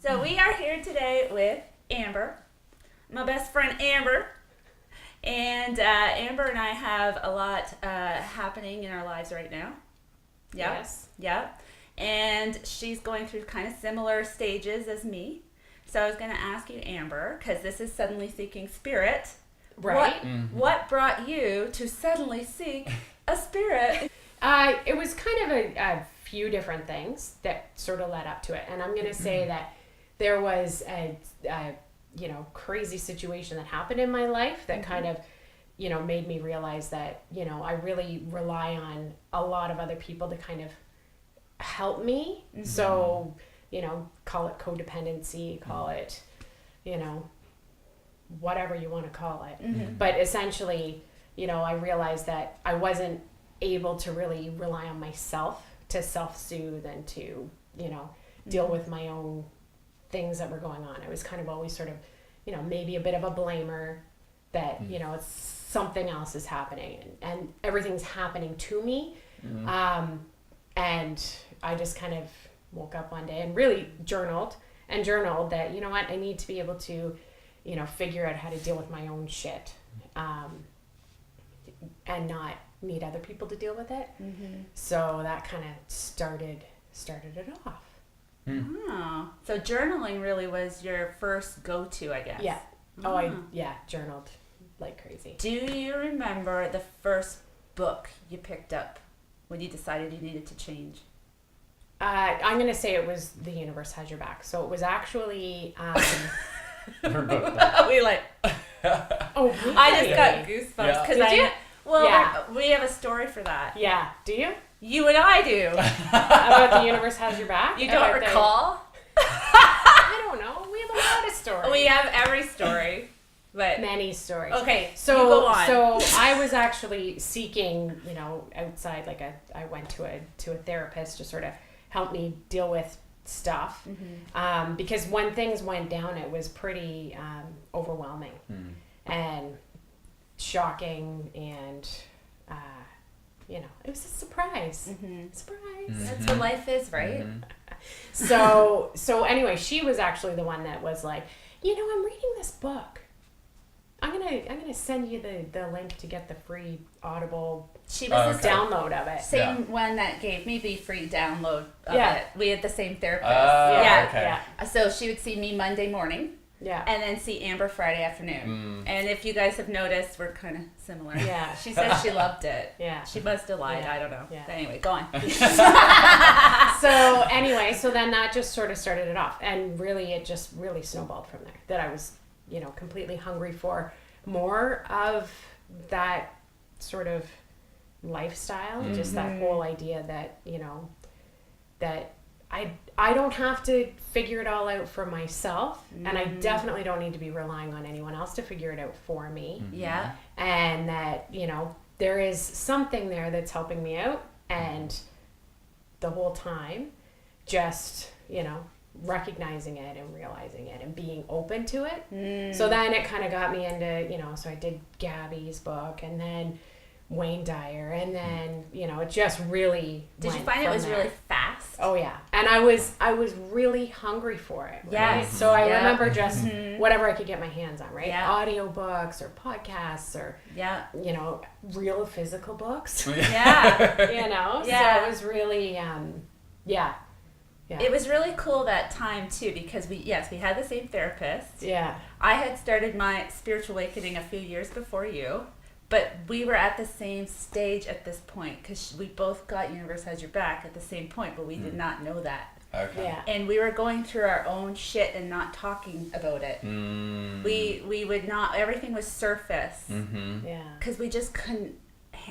So we are here today with Amber, my best friend Amber. And Amber and I have a lot happening in our lives right now. Yep. Yes. Yep. And she's going through kind of similar stages as me. So I was going to ask you, Amber, because this is Suddenly Seeking Spirit. Right. What brought you to suddenly seek a spirit? It was kind of a few different things that sort of led up to it. And I'm going to say that there was a crazy situation that happened in my life that kind of, made me realize that, I really rely on a lot of other people to kind of help me. Mm-hmm. So, call it codependency, call it, whatever you want to call it. Mm-hmm. But essentially, I realized that I wasn't able to really rely on myself to self-soothe and to, deal with my own things that were going on. I was kind of always sort of, maybe a bit of a blamer that, it's something else is happening and everything's happening to me. Mm-hmm. And I just kind of woke up one day and really journaled that, you know what, I need to be able to, figure out how to deal with my own shit, and not need other people to deal with it. Mm-hmm. So that kind of started it off. Mm. Oh, so journaling really was your first go-to, I guess. Yeah. Journaled like crazy. Do you remember the first book you picked up when you decided you needed to change? I'm going to say it was The Universe Has Your Back. So it was actually... we like... Oh, really? I just got goosebumps because we have a story for that. Yeah. Do you? You and I do. About The Universe Has Your Back? You don't recall? I don't know. We have a lot of stories. We have every story. But many stories. Okay, so you go on. So I was actually seeking, outside, I went to a therapist to sort of help me deal with stuff. Mm-hmm. Because when things went down, it was pretty overwhelming and shocking, and it was a surprise. Mm-hmm. Surprise. Mm-hmm. That's what life is, right? Mm-hmm. So anyway, she was actually the one that was like, I'm reading this book. I'm gonna send you the link to get the free Audible. She was the download of it. Same one that gave me the free download of it. We had the same therapist. Yeah. So she would see me Monday morning. Yeah. And then see Amber Friday afternoon. And if you guys have noticed, we're kind of similar. Yeah. She said she loved it. Yeah. She must have lied. Yeah. I don't know. Yeah. But anyway, go on. So then that just sort of started it off, and really it just really snowballed from there. That I was, completely hungry for more of that sort of lifestyle, just that whole idea that, that I don't have to figure it all out for myself, and I definitely don't need to be relying on anyone else to figure it out for me. Yeah. And that, there is something there that's helping me out, and the whole time just, recognizing it and realizing it and being open to it. So then it kind of got me into, so I did Gabby's book, and then Wayne Dyer, and then it just really did you find it was really fast? Oh yeah. And I was really hungry for it, right? Yes. So I remember just whatever I could get my hands on, right? Yeah. Audiobooks or podcasts or real physical books. Yeah. So it was really Yeah. It was really cool that time too, because we had the same therapist. Yeah. I had started my spiritual awakening a few years before you, but we were at the same stage at this point, because we both got Universe Has Your Back at the same point, but we did not know that. Okay. Yeah. And we were going through our own shit and not talking about it. We would not, everything was surface. Mm-hmm. Yeah. Because we just couldn't.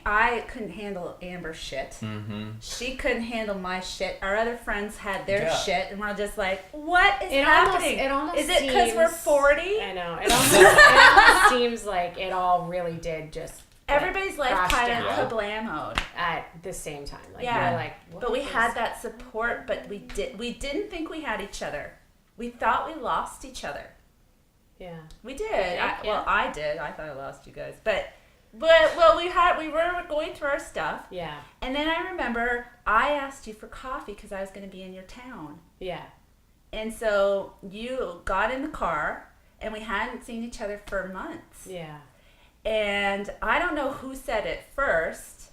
I couldn't handle Amber's shit. Mm-hmm. She couldn't handle my shit. Our other friends had their shit, and we're just like, "What is happening? Is it because we're 40?" I know. It almost seems like it all really did just. Everybody's life kind of kablamoed at the same time. Like, yeah. We're like, but we had that support. But we didn't think we had each other. We thought we lost each other. Yeah. We did. I did. I thought I lost you guys, but we were going through our stuff. Yeah. And then I remember I asked you for coffee because I was going to be in your town. Yeah. And so you got in the car, and we hadn't seen each other for months. Yeah. And I don't know who said it first,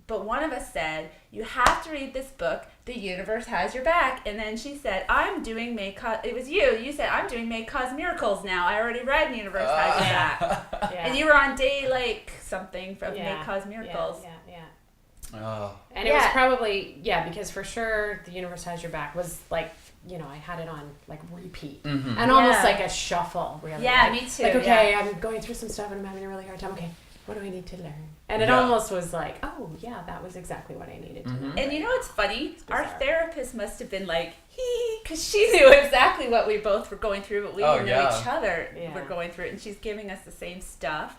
but one of us said, you have to read this book, The Universe Has Your Back. And then she said, it was you. You said, I'm doing May Cause Miracles now. I already read Universe Has Your Back. Yeah. And you were on day, like, something from May Cause Miracles. Yeah. Oh. And it was probably, because for sure The Universe Has Your Back was like, I had it on like repeat and almost like a shuffle, really. Yeah, like, me too. Like, okay, I'm going through some stuff and I'm having a really hard time. Okay, what do I need to learn? And it almost was like, oh, yeah, that was exactly what I needed to learn. And you know what's funny? Our therapist must have been like, because she knew exactly what we both were going through, but we didn't know each other were going through it. And she's giving us the same stuff.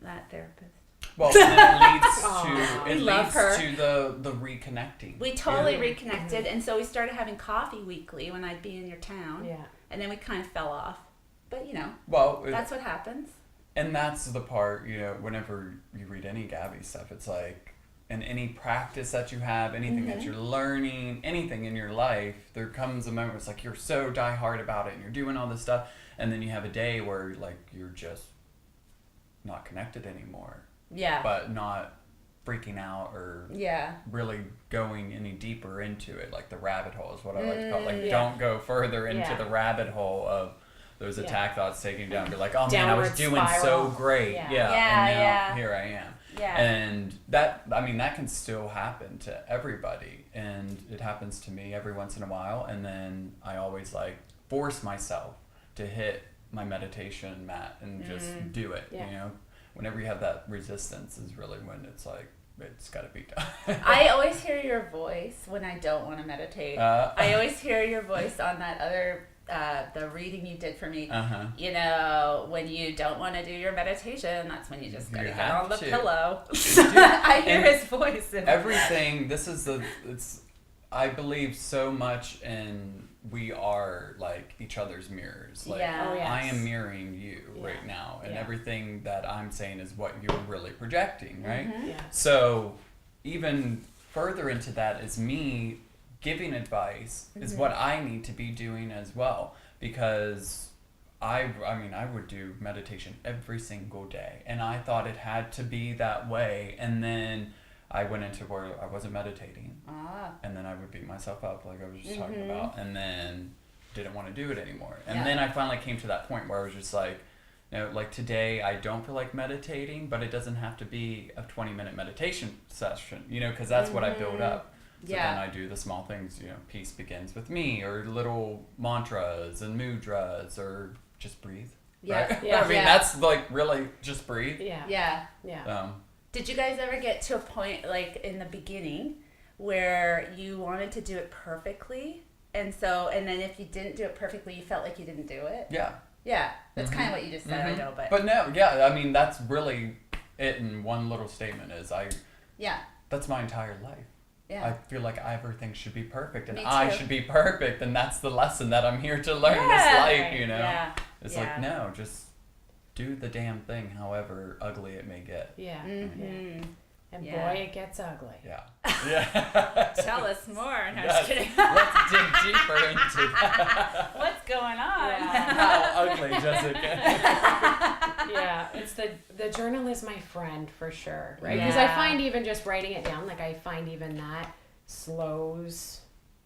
That therapist. Well, and it leads to the reconnecting. We totally reconnected, and so we started having coffee weekly when I'd be in your town. Yeah. And then we kind of fell off. But, that's what happens. And that's the part, whenever you read any Gabby stuff, it's like, in any practice that you have, anything that you're learning, anything in your life, there comes a moment it's like you're so diehard about it and you're doing all this stuff, and then you have a day where, like, you're just not connected anymore. Yeah. But not freaking out or really going any deeper into it. Like the rabbit hole is what I like to call it. Like don't go further into the rabbit hole of those attack thoughts taking you down. Be like, oh man, I was doing so great. And now here I am. Yeah. And that can still happen to everybody. And it happens to me every once in a while. And then I always like force myself to hit my meditation mat and just do it, Whenever you have that resistance is really when it's like, it's got to be done. I always hear your voice when I don't want to meditate. I always hear your voice on that other, the reading you did for me. When you don't want to do your meditation, that's when you just got to get on the pillow. I hear his voice. Everything, I believe so much in we are like each other's mirrors. Like I am mirroring you right now, and everything that I'm saying is what you're really projecting, right? So even further into that is me giving advice is what I need to be doing as well, because I would do meditation every single day, and I thought it had to be that way, and then I went into where I wasn't meditating, and then I would beat myself up like I was just talking about, and then didn't want to do it anymore. And then I finally came to that point where I was just like, like today I don't feel like meditating, but it doesn't have to be a 20-minute meditation session, because that's what I build up. So then I do the small things, peace begins with me, or little mantras and mudras, or just breathe. Right? That's like really just breathe. Yeah. Did you guys ever get to a point, like, in the beginning where you wanted to do it perfectly? And then if you didn't do it perfectly, you felt like you didn't do it? Yeah. Yeah. That's kind of what you just said, I know, but... But no, that's really it in one little statement is that's my entire life. Yeah. I feel like everything should be perfect, and I should be perfect, and that's the lesson that I'm here to learn this life, Yeah. It's like, no, just... do the damn thing, however ugly it may get. Yeah. And boy, it gets ugly. Yeah. Tell us more. No, just kidding. Let's dig deeper into that. What's going on? How ugly, Jessica. It's the journal is my friend for sure, right? Because I find even just writing it down, like I find even that slows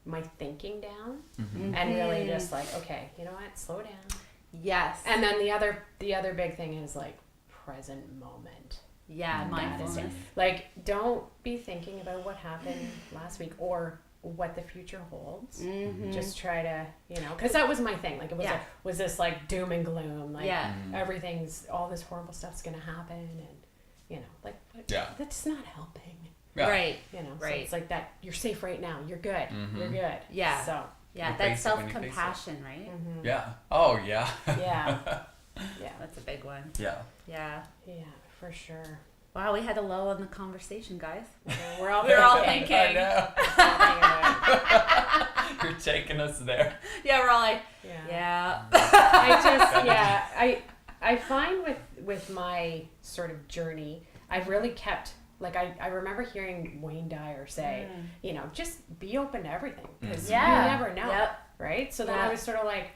my thinking down, and really just like, okay, you know what, slow down. Yes. And then the other big thing is like present moment. Yeah, mindfulness. Like don't be thinking about what happened last week or what the future holds. Just try to, because that was my thing. Like it was was this like doom and gloom, like everything's all this horrible stuff's gonna happen, and that's not helping. Right. So it's like that you're safe right now. You're good. You're good. Yeah. So yeah, that's self-compassion, right? Yeah. Oh, yeah. Yeah. That's a big one. Yeah, for sure. Wow, we had a lull in the conversation, guys. We're all thinking. I know. You're taking us there. Yeah, we're all like, I find with my sort of journey, I've really kept Like I remember hearing Wayne Dyer say, you know, just be open to everything because you Yeah. never know, right? So then I was sort of like,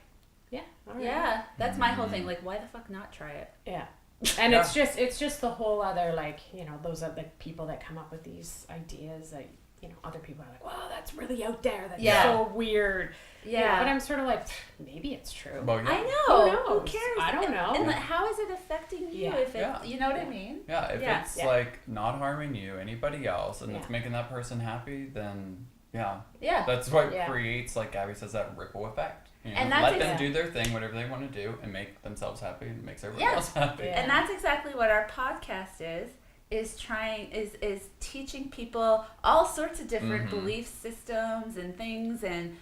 yeah, all right. Yeah, that's my whole thing. Like, why the fuck not try it? Yeah. And it's just the whole other, like, you know, those are the people that come up with these ideas that, you know, other people are like, wow, that's really out there. That's so weird. Yeah. You know, but I'm sort of like, maybe it's true. Well, I know. Who knows? Who cares? I don't know. And how is it affecting you if it, you know what I mean? Yeah, if it's like not harming you, anybody else, and it's making that person happy, then that's what creates, like Gabby says, that ripple effect. You know, and let them do their thing, whatever they want to do, and make themselves happy, and makes everybody else happy. And that's exactly what our podcast is teaching people all sorts of different belief systems and things, and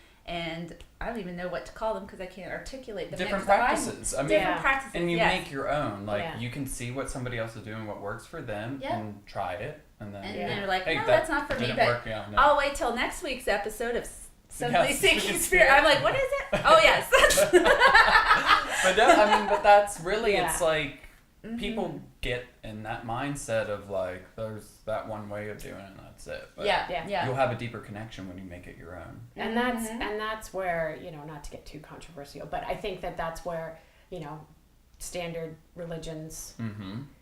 I don't even know what to call them because I can't articulate them. Different practices. I mean, different practices. And you make your own. Like, you can see what somebody else is doing, what works for them, and try it. And then you're like, hey, no, that's not for me. But I'll wait till next week's episode of Suddenly Seeking Spirit. I'm like, what is it? Oh, yes. but that's really, it's like, people get in that mindset of like, there's that one way of doing it and that's it. But you'll have a deeper connection when you make it your own. And that's where, you know, not to get too controversial, but I think that's where, you know, standard religions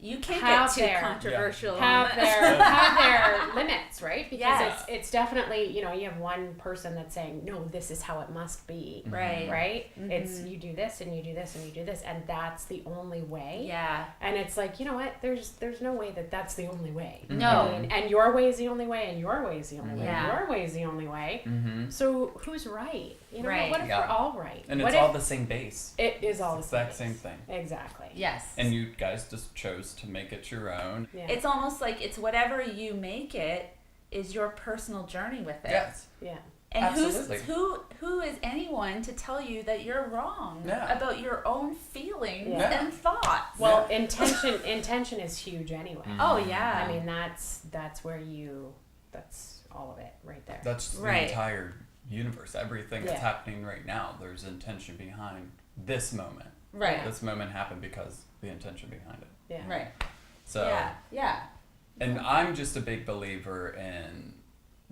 you can't get too controversial have their limits, right? Because it's definitely, you know, you have one person that's saying, no, this is how it must be, right? It's you do this and you do this and you do this, and that's the only way. And it's like, you know what, there's no way that's the only way. No. And your way is the only way, and your way is the only way, and your way is the only way. So who's right? You know, what if we're all right? And it's all the same base. It is all the exact same thing. Exactly. Yes. And you guys just chose to make it your own. It's almost like it's whatever you make it is your personal journey with it. Yes. Yeah. And who is anyone to tell you that you're wrong about your own feelings and thoughts? Well, intention is huge anyway. Oh yeah. I mean that's where that's all of it right there. That's the entire universe. Everything that's happening right now, there's intention behind this moment. Right. This moment happened because the intention behind it. Yeah. Right. So and I'm just a big believer in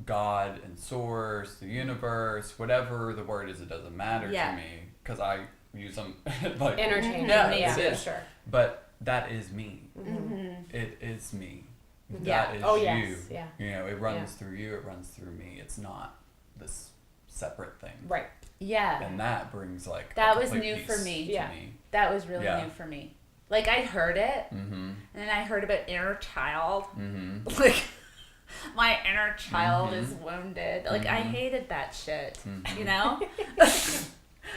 God and source, the universe, whatever the word is, it doesn't matter to me because I use them like interchangeably. Yeah, sure. But that is me. It is me. That is you. Yes. Yeah. You know, it runs through you. It runs through me. It's not this separate thing. Right. Yeah. And that brings like that was new for me. To me. That was really new for me. Like I heard it, and then I heard about inner child. Like my inner child is wounded. Like I hated that shit. You know.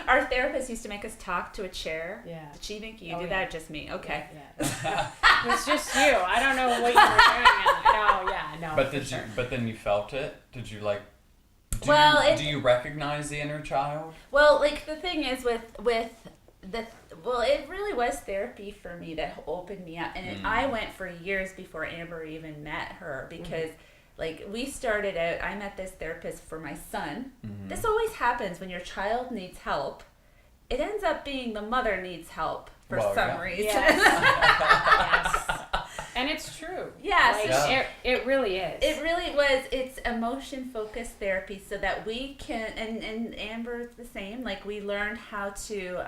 Our therapist used to make us talk to a chair. Yeah. Did she make you do that or just me? Okay. Yeah. It was just you. I don't know what you were doing. No. But then you felt it? Did you like do you recognize the inner child? Well, like the thing is with it really was therapy for me that opened me up, and I went for years before Amber even met her because like we started out, I met this therapist for my son. This always happens when your child needs help. It ends up being the mother needs help for some reason. Yes. And it's true. Yeah, it really is. It really was. It's emotion-focused therapy so that we can, and Amber's the same, like we learned how to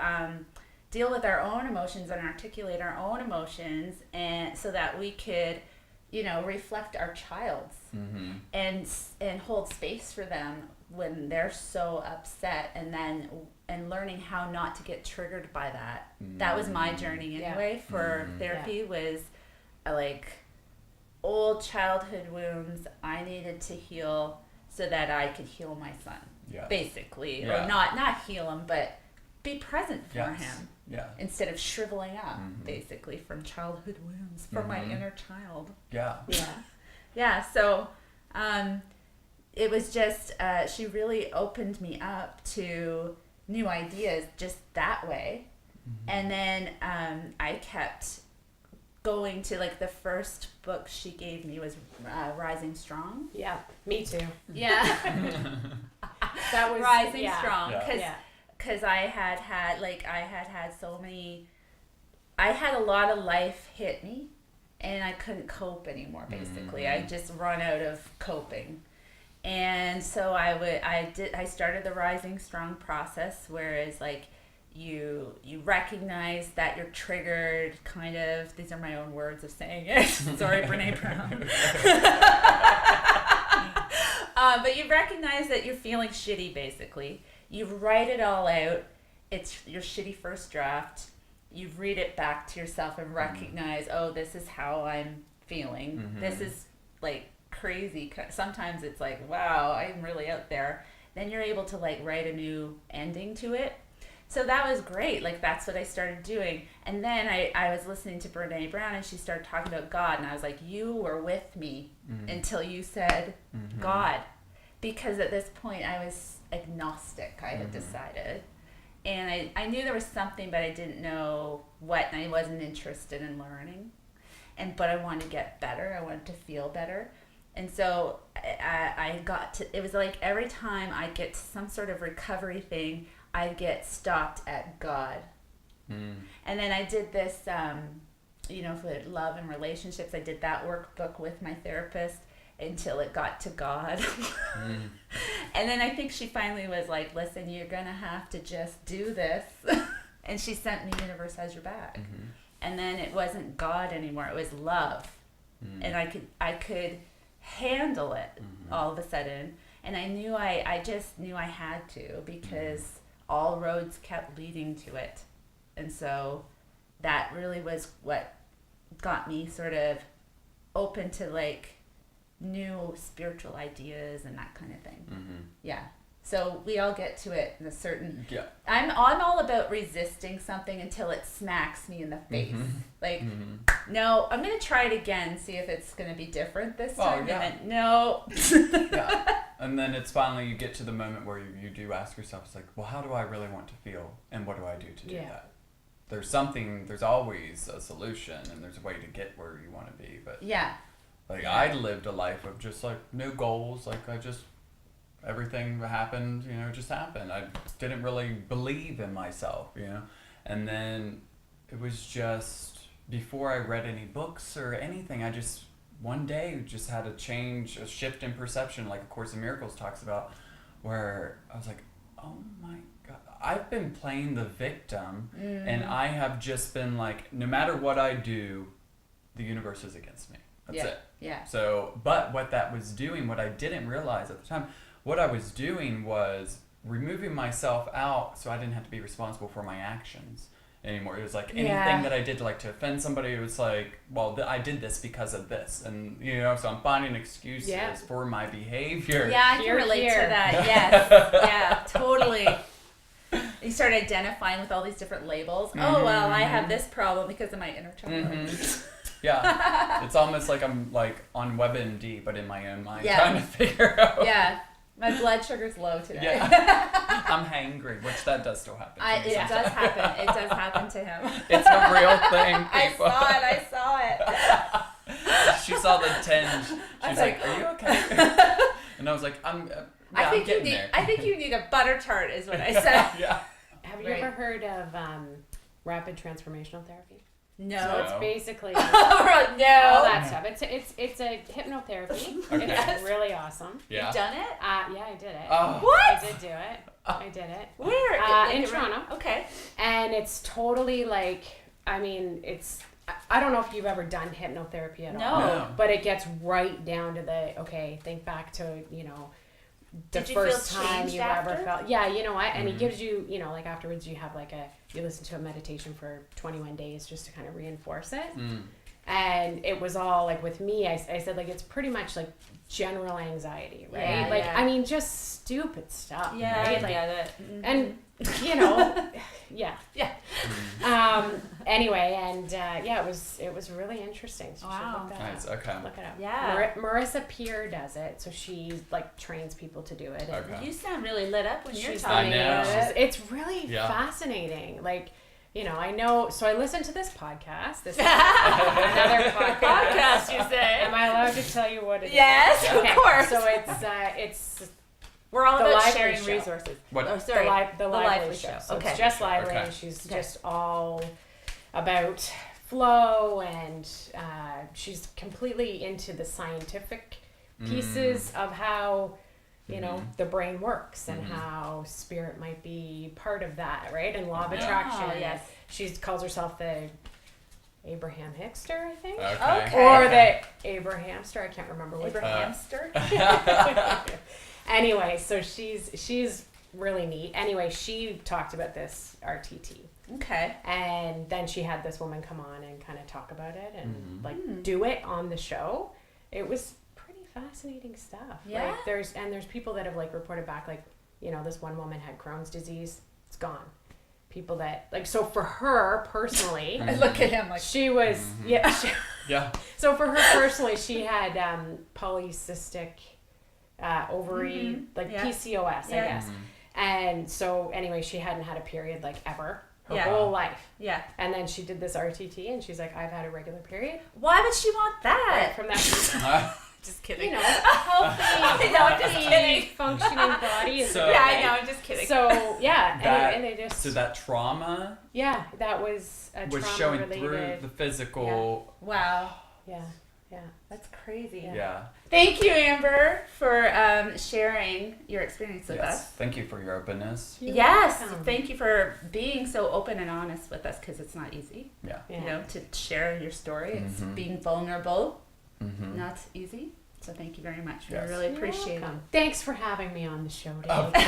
deal with our own emotions and articulate our own emotions, and so that we could, you know, reflect our child's and hold space for them when they're so upset, and learning how not to get triggered by that. That was my journey anyway for therapy was like old childhood wounds I needed to heal so that I could heal my son. Basically. Or not heal him, but be present for him. Instead of shriveling up, basically, from childhood wounds, from my inner child. So it was just, she really opened me up to new ideas just that way. And then I kept going to, like, the first book she gave me was Rising Strong. Yeah, me too. Yeah. That was Rising Strong. Because I had so many, I had a lot of life hit me, and I couldn't cope anymore, basically. I just run out of coping. And so I started the Rising Strong process, whereas like you recognize that you're triggered, kind of. These are my own words of saying it. Sorry, Brene Brown. But you recognize that you're feeling shitty, basically. You write it all out. It's your shitty first draft. You read it back to yourself and recognize, oh, this is how I'm feeling. This is like crazy. Sometimes it's like, wow, I'm really out there. Then you're able to like write a new ending to it. So that was great. Like, that's what I started doing. And then I was listening to Brene Brown, and she started talking about God. And I was like, you were with me until you said God. Because at this point, I was agnostic, I had decided. And I knew there was something, but I didn't know what, and I wasn't interested in learning. But I wanted to get better. I wanted to feel better. And so I got to, it was like every time I get to some sort of recovery thing, I'd get stopped at God. And then I did this, for love and relationships, I did that workbook with my therapist until it got to God. And then I think she finally was like, listen, you're going to have to just do this. And she sent me Universe Has Your Back. And then it wasn't God anymore, it was love. And I could handle it all of a sudden. And I knew I just knew I had to, because all roads kept leading to it. And so that really was what got me sort of open to like new spiritual ideas and that kind of thing. Yeah. So we all get to it in a certain... Yeah. I'm all about resisting something until it smacks me in the face. Like, no, I'm going to try it again, see if it's going to be different this time. Yeah. And then, no. And then it's finally, you get to the moment where you do ask yourself, it's like, well, how do I really want to feel? And what do I do to do that? There's always a solution, and there's a way to get where you want to be. But like, I lived a life of just like no goals. Like, everything happened, just happened. I didn't really believe in myself, And then it was just, before I read any books or anything, I just, one day, just had a shift in perception, like A Course in Miracles talks about, where I was like, oh my God, I've been playing the victim, and I have just been like, no matter what I do, the universe is against me. That's it. Yeah. So, but what that was doing, what I didn't realize at the time, what I was doing was removing myself out so I didn't have to be responsible for my actions anymore. It was like anything that I did to offend somebody, it was like, well, I did this because of this. And, so I'm finding excuses for my behavior. Yeah, I can relate to that. Yes. Yeah, totally. You start identifying with all these different labels. Oh, well, I have this problem because of my inner child. Yeah. It's almost like I'm like on WebMD, but in my own mind, trying to figure out. Yeah. My blood sugar's low today. Yeah. I'm hangry, which that does still happen. It does happen. It does happen to him. It's a real thing, people. I saw it. She saw the tinge. She's like, are you okay? And I was like, I think you need a butter tart, is what I said. Have you ever heard of rapid transformational therapy? No. So it's basically all that stuff. It's a hypnotherapy. Okay. It's really awesome. Yeah. You've done it? Yeah, I did it. Oh. What? I did do it. I did it. Where? In Toronto. Okay. And it's totally like, I don't know if you've ever done hypnotherapy at all. No. But it gets right down to think back to, the first time you ever felt. Yeah, and he gives you, like afterwards you have you listen to a meditation for 21 days just to kind of reinforce it. And it was all like, with me, I said like, it's pretty much like general anxiety, right? Just stupid stuff. Yeah, right? I get it. And, anyway, and it was really interesting. So wow. Nice. Okay. Look it up. Yeah. Marissa Peer does it, so she trains people to do it. Okay. You sound really lit up when you're She's talking about it. It's really fascinating. Like, I know. So I listened to this podcast. This is another podcast. You say? Am I allowed to tell you what it is? Yes, Okay. of course. So it's. We're all the about lively sharing show. resources. What? Oh, sorry. The lively show. So okay. it's just lively. Okay. And she's just all about flow, and she's completely into the scientific pieces of how, you know, the brain works and how spirit might be part of that, right? And law of attraction. Oh, yes. She calls herself the Abraham Hickster, I think. Okay. Or the Abrahamster, I can't remember which. Abrahamster? Anyway, so she's really neat. Anyway, she talked about this RTT. Okay. And then she had this woman come on and kind of talk about it and like do it on the show. It was pretty fascinating stuff. Yeah. Like there's people that have like reported back, like, you know, this one woman had Crohn's disease. It's gone. People that like, so for her personally, I look at him like she was yeah. So for her personally, she had polycystic ovary, like PCOS, I guess. And so anyway, she hadn't had a period like ever her whole life. Yeah. And then she did this RTT and she's like, I've had a regular period. Why would she want that? Right, from that. Just kidding. You know, healthy, functioning body. So, yeah, I know. I'm just kidding. So yeah, that, and they just. So that trauma. Yeah, that was a was trauma showing related. through the physical. Yeah. Wow. Yeah. Yeah. That's crazy. Yeah. Thank you, Amber, for sharing your experience with us. Thank you for your openness. Yes. Thank you for being so open and honest with us, because it's not easy. Yeah. You know, to share your story. It's being vulnerable. Not easy. So thank you very much. We really appreciate it. Thanks for having me on the show today. Of course.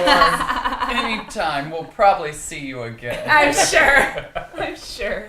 Anytime. We'll probably see you again. I'm sure. I'm sure.